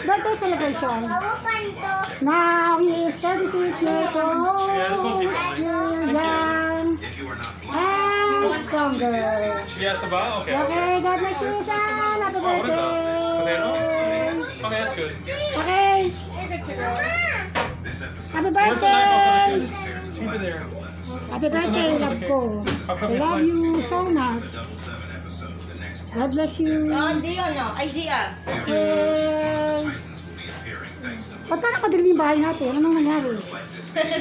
birthday celebration. Now he is 36 years old. Young and stronger. Yes, about? Okay. Okay, God bless you, son. Happy birthday. Okay, that's good. Okay. Happy birthday. Keep it there. Happy birthday, love ko. I love you so much. God bless you. Dio, no? Ay, Dia. Okay. Ba't parang kadilim yung bahay natin? Anong nangyari? Okay,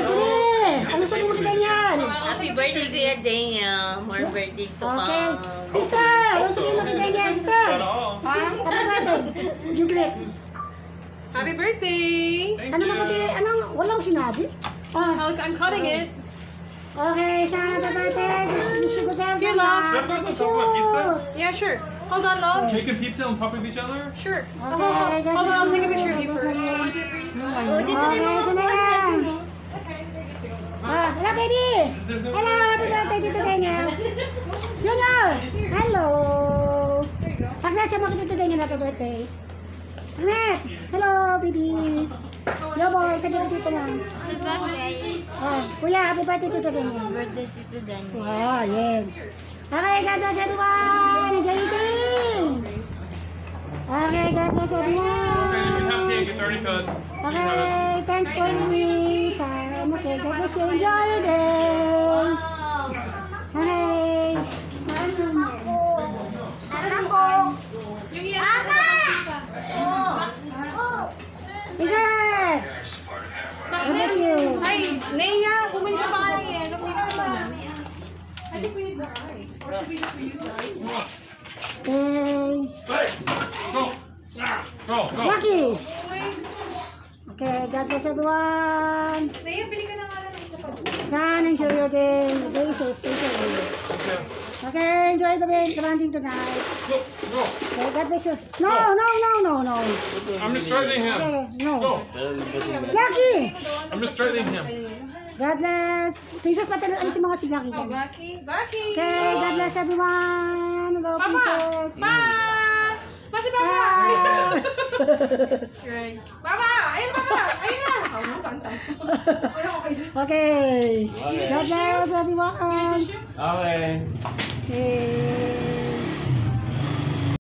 Julie! Ano sa mga ganyan? Happy birthday, Kuya Daniel. More birthdays to come. Okay. Sister! Ano sa mga ganyan, sister? Ha? Happy birthday. Julie. Happy birthday! Ano ba pati? Anong? Walang sinabi? I'm cutting it. Okay, sa happy birthday. Wish you good health. Here, love. Should I put this on my pizza? Yeah, sure. Hold on, love. Cake and pizza on top of each other? Sure. Okay, Hold on, I'll take a picture of you first. Okay, sana yan. Hello, baby. Hello, happy birthday, Tito Daniel. Junior, hello. Agnes, sama ko Tito Daniel, happy birthday. Agnes, hello, baby. Yo, boy, sabi ko dito lang. Happy birthday. Kuya, happy birthday, Tito Daniel. Birthday, Tito Daniel. Wow, yes. Okay, God bless everyone. Enjoy eating. Okay, God bless Okay, you can have everyone. cake. It's already cut. Okay, thanks for me. Okay, God bless you. Enjoy your day. Okay. Princess! God bless you. Ay, Nea, bumili ka pa nga ng yelo. I think we need more ice. Or should we just reuse the ice? Okay. Hey! Go! Go! Go! Rocky! Okay, God bless everyone. Nea, bili ka na nga lang ng isa pa. Sana enjoy your day. The day is so special. Okay. Okay, enjoy the landing tonight. Go! Go! Okay, God bless you. No. I'm just threatening him. Okay, no. Go! Lucky! I'm just threatening him. God bless. Princess, pati ano si mga silaki Oh, dyan. Bucky. Bucky! Okay, God bless everyone. Hello, Papa! Princess. Pa! Pasi Papa! Right. Papa! Ayun, Papa! Ayun na! Okay. God bless everyone. Okay. Okay.